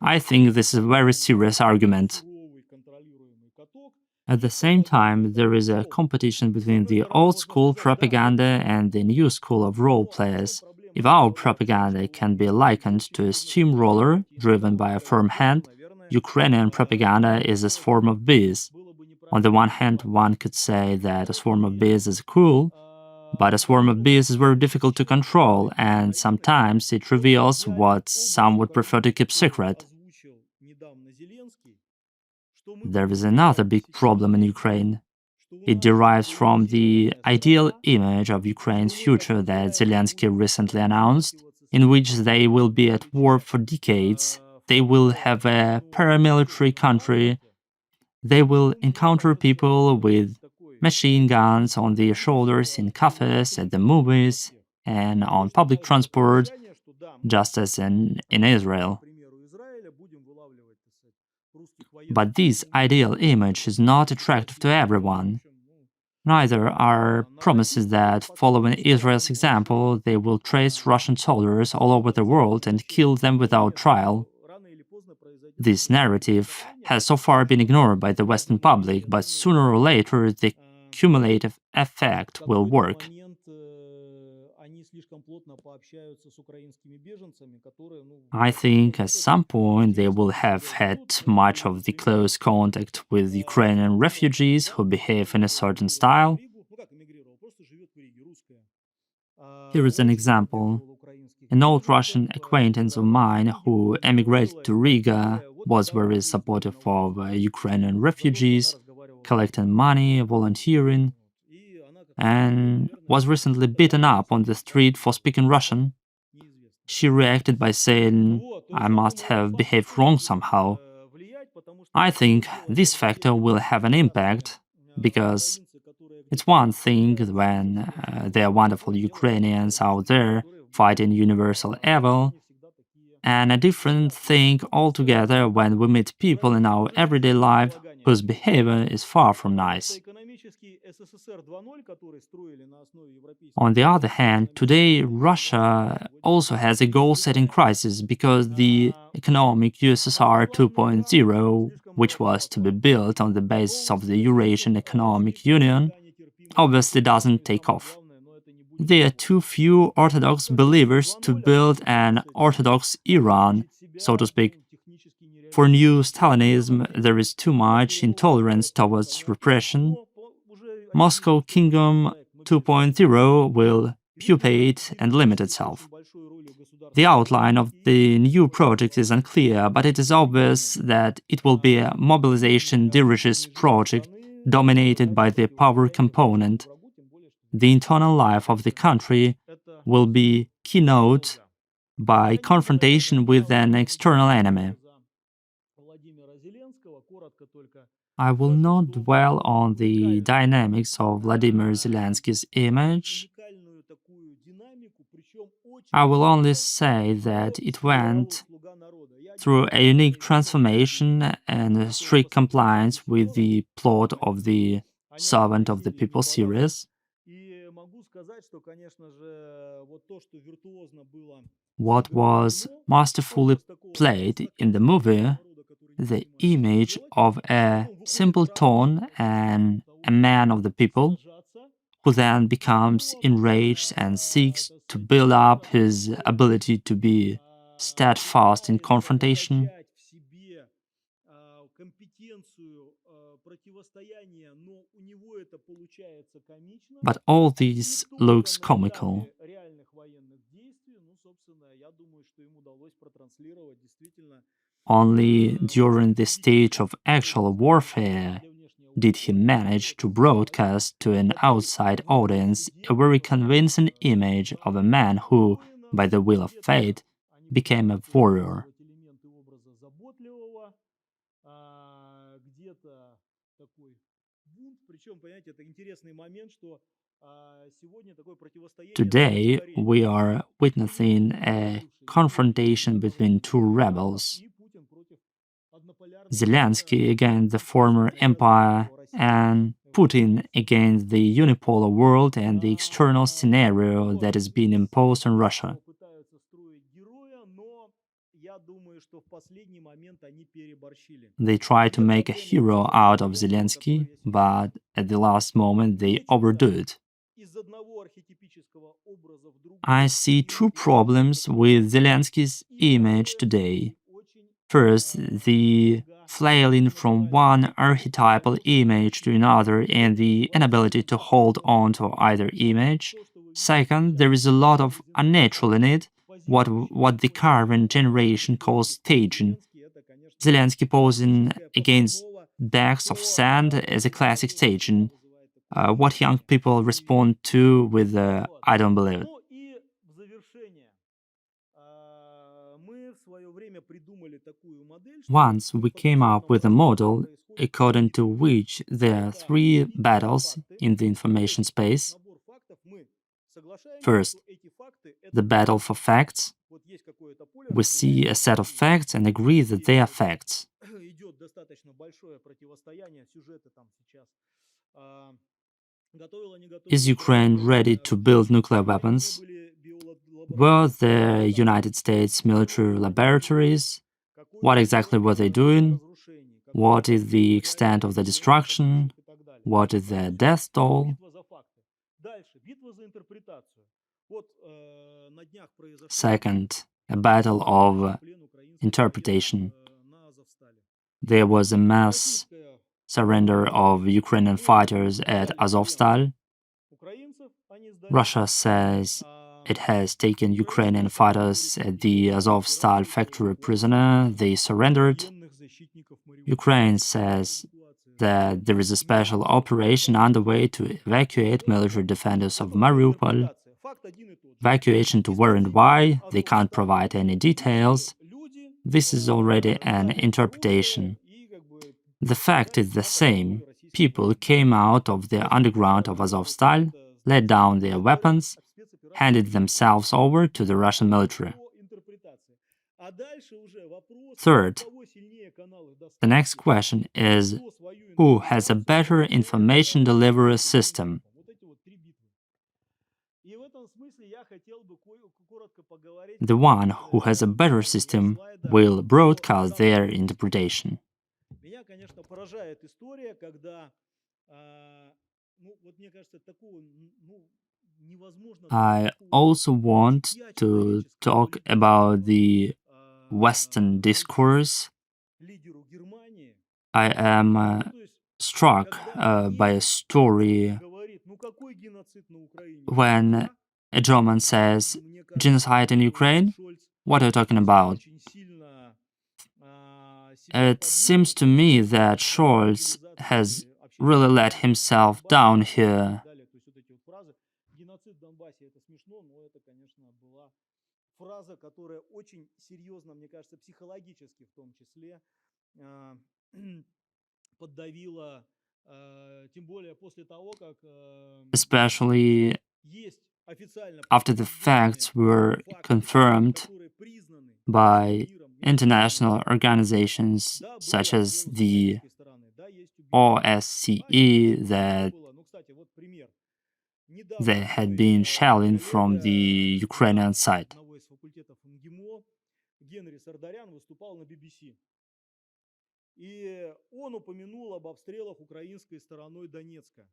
S1: I think this is a very serious argument. At the same time, there is a competition between the old-school propaganda and the new school of role players. If our propaganda can be likened to a steamroller driven by a firm hand, Ukrainian propaganda is a swarm of bees. On the one hand, one could say that a swarm of bees is cool, but a swarm of bees is very difficult to control, and sometimes it reveals what some would prefer to keep secret. There is another big problem in Ukraine. It derives from the ideal image of Ukraine's future that Zelensky recently announced, in which they will be at war for decades, they will have a paramilitary country, they will encounter people with machine guns on their shoulders in cafes, at the movies, and on public transport, just as in Israel. But this ideal image is not attractive to everyone. Neither are promises that, following Israel's example, they will trace Russian soldiers all over the world and kill them without trial. This narrative has so far been ignored by the Western public, but sooner or later the cumulative effect will work. I think at some point they will have had much of the close contact with Ukrainian refugees who behave in a certain style. Here is an example. An old Russian acquaintance of mine who emigrated to Riga was very supportive of Ukrainian refugees, collecting money, volunteering, and was recently beaten up on the street for speaking Russian. She reacted by saying, "I must have behaved wrong somehow." I think this factor will have an impact, because it's one thing when there are wonderful Ukrainians out there fighting universal evil, and a different thing altogether when we meet people in our everyday life whose behavior is far from nice. On the other hand, today Russia also has a goal-setting crisis because the economic USSR 2.0, which was to be built on the basis of the Eurasian Economic Union, obviously doesn't take off. There are too few Orthodox believers to build an Orthodox Iran, so to speak. For new Stalinism, there is too much intolerance towards repression. Moscow Kingdom 2.0 will pupate and limit itself. The outline of the new project is unclear, but it is obvious that it will be a mobilization dirigist project dominated by the power component, the internal life of the country will be keynote by confrontation with an external enemy. I will not dwell on the dynamics of Vladimir Zelensky's image. I will only say that it went through a unique transformation and strict compliance with the plot of the Servant of the People series. What was masterfully played in the movie, the image of a simpleton and a man of the people, who then becomes enraged and seeks to build up his ability to be steadfast in confrontation. But all this looks comical. Only during the stage of actual warfare did he manage to broadcast to an outside audience a very convincing image of a man who, by the will of fate, became a warrior. Today, we are witnessing a confrontation between two rebels. Zelensky against the former empire and Putin against the unipolar world and the external scenario that is being imposed on Russia. They try to make a hero out of Zelensky, but at the last moment they overdo it. I see two problems with Zelensky's image today. First, the flailing from one archetypal image to another and the inability to hold on to either image. Second, there is a lot of unnatural in it, what the current generation calls staging. Zelensky posing against bags of sand is a classic staging. What young people respond to with I don't believe it. Once we came up with a model according to which there are three battles in the information space. First, the battle for facts. We see a set of facts and agree that they are facts. Is Ukraine ready to build nuclear weapons? Were the United States military laboratories? What exactly were they doing? What is the extent of the destruction? What is the death toll? Second, a battle of interpretation. There was a mass surrender of Ukrainian fighters at Azovstal. Russia says it has taken Ukrainian fighters at the Azovstal factory prisoner. They surrendered. Ukraine says that there is a special operation underway to evacuate military defenders of Mariupol. Evacuation to where and why, they can't provide any details. This is already an interpretation. The fact is the same. People came out of the underground of Azovstal, laid down their weapons, handed themselves over to the Russian military. Third, the next question is, who has a better information delivery system? The one who has a better system will broadcast their interpretation. I also want to talk about the Western discourse. I am struck by a story when a German says, "Genocide in Ukraine? What are you talking about?" It seems to me that Scholz has really let himself down here.
S2: Фраза, которая очень серьезно, мне кажется, психологически в том числе поддавила, тем более после того, как
S1: Especially
S2: есть официально
S1: after the facts were confirmed by international organizations such as the OSCE that they had been shelling from the Ukrainian side.
S2: И он упомянул об обстрелах украинской стороной Донецка.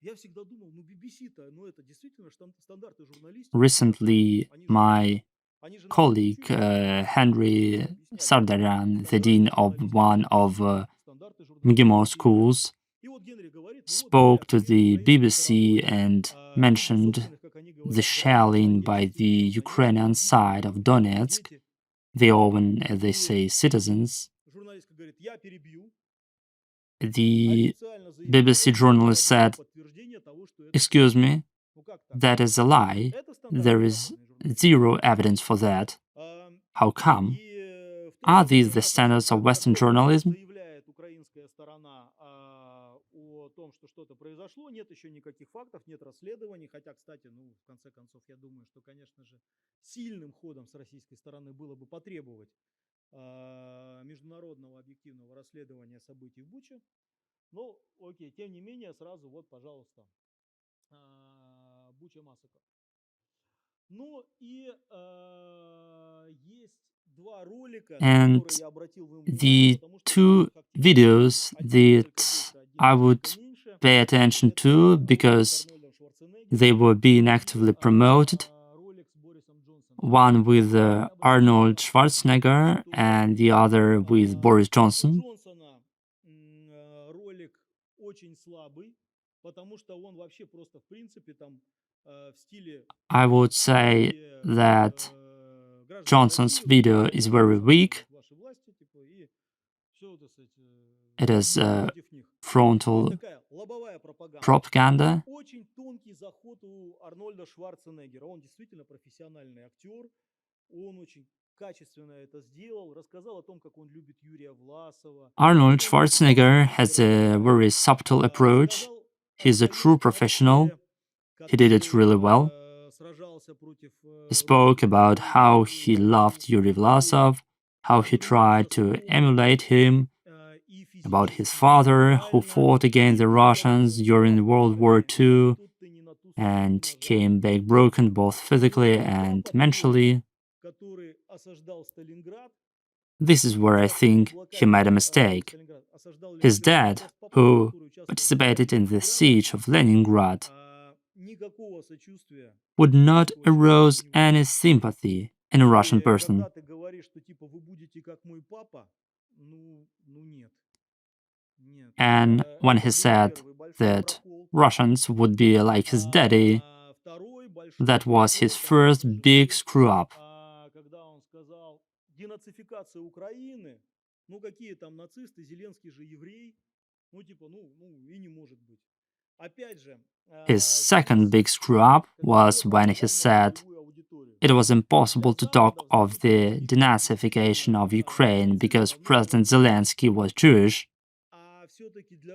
S2: Я всегда думал, ну BBC-то, ну это действительно стандарты журналистики.
S1: Recently, my colleague Henry Sardaryan, the dean of one of MGIMO schools, spoke to the BBC and mentioned the shelling by the Ukrainian side of Donetsk, their own, as they say, citizens. The BBC journalist said, "Excuse me, that is a lie. There is zero evidence for that. How come? Are these the standards of Western journalism?"
S2: О том, что что-то произошло, нет еще никаких фактов, нет расследований, хотя, кстати, ну, в конце концов, я думаю, что, конечно же, сильным ходом с российской стороны было бы потребовать международного объективного расследования событий в Буче. Ну, окей, тем не менее, сразу вот, пожалуйста, Буча массакр. Ну и есть два ролика,
S1: And
S2: которые я обратил внимание,
S1: the two videos that I would pay attention to because they were being actively promoted. One with Arnold Schwarzenegger and the other with Boris Johnson.
S2: Ролик очень слабый, потому что он вообще просто в принципе там в стиле.
S1: I would say that Johnson's video is very weak. It is frontal propaganda.
S2: Очень тонкий заход у Арнольда Шварценеггера. Он действительно профессиональный актер. Он очень качественно это сделал. Рассказал о том, как он любит Юрия Власова.
S1: Arnold Schwarzenegger has a very subtle approach. He's a true professional. He did it really well. He spoke about how he loved Yuri Vlasov, how he tried to emulate him, about his father who fought against the Russians during World War II and came back broken both physically and mentally. This is where I think he made a mistake. His dad, who participated in the siege of Leningrad, would not arouse any sympathy in a Russian person. And when he said that Russians would be like his daddy, that was his first big screw-up. His second big screw-up was when he said it was impossible to talk of the denazification of Ukraine because President Zelensky was Jewish.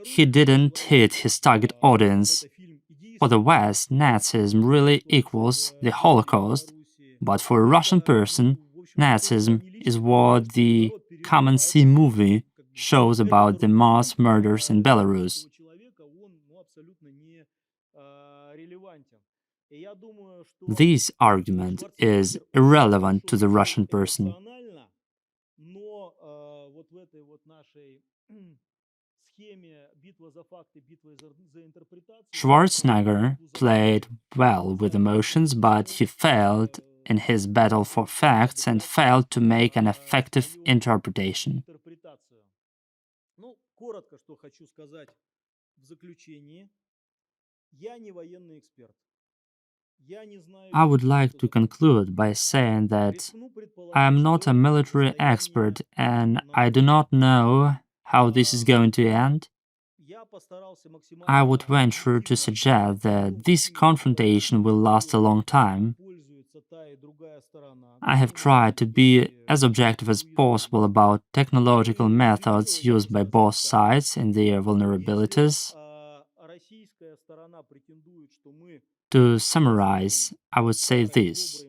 S1: He didn't hit his target audience. For the West, Nazism really equals the Holocaust, but for a Russian person, Nazism is what the Come and See movie shows about the mass murders in Belarus. This argument is irrelevant to the Russian person. Schwarzenegger played well with emotions, but he failed in his battle for facts and failed to make an effective interpretation. I would like to conclude by saying that I am not a military expert and I do not know how this is going to end. I would venture to suggest that this confrontation will last a long time. I have tried to be as objective as possible about technological methods used by both sides and their vulnerabilities. To summarize, I would say this.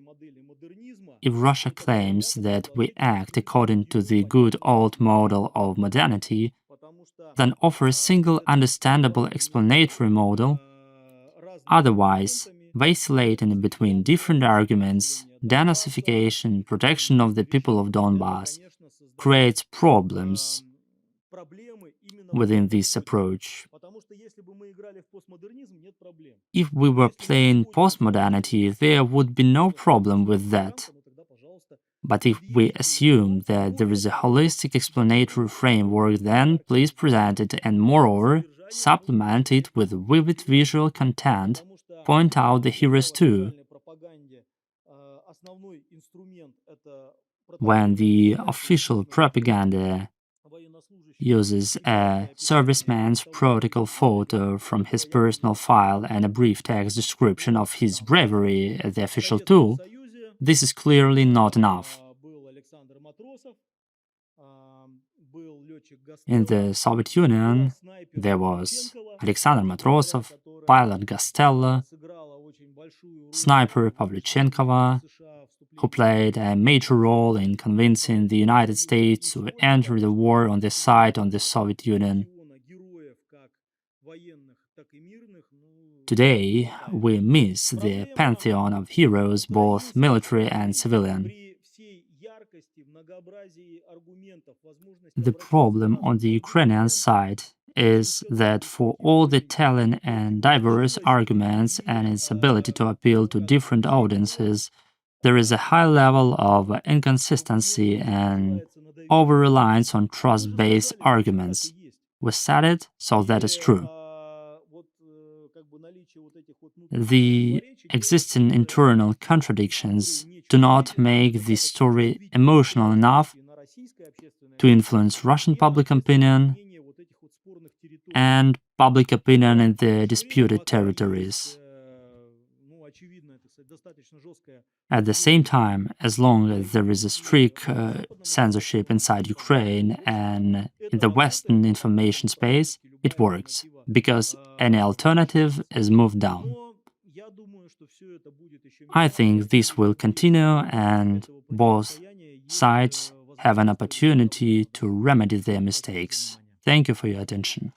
S1: If Russia claims that we act according to the good old model of modernity, then offer a single understandable explanatory model. Otherwise, vacillating between different arguments, denazification, protection of the people of Donbass, creates problems within this approach. If we were playing postmodernity, there would be no problem with that. But if we assume that there is a holistic explanatory framework, then please present it and, moreover, supplement it with vivid visual content, point out the heroes too. When the official propaganda uses a serviceman's protocol photo from his personal file and a brief text description of his bravery at the official tool, this is clearly not enough. In the Soviet Union, there was Alexander Matrosov, pilot Gastella, sniper Pavlyuchenkova, who played a major role in convincing the United States to enter the war on the side of the Soviet Union. Today, we miss the pantheon of heroes, both military and civilian. The problem on the Ukrainian side is that for all the telling and diverse arguments and its ability to appeal to different audiences, there is a high level of inconsistency and over-reliance on trust-based arguments. We said it, so that is true. The existing internal contradictions do not make this story emotional enough to influence Russian public opinion and public opinion in the disputed territories. At the same time, as long as there is a strict censorship inside Ukraine and in the Western information space, it works, because any alternative is moved down. I think this will continue, and both sides have an opportunity to remedy their mistakes. Thank you for your attention.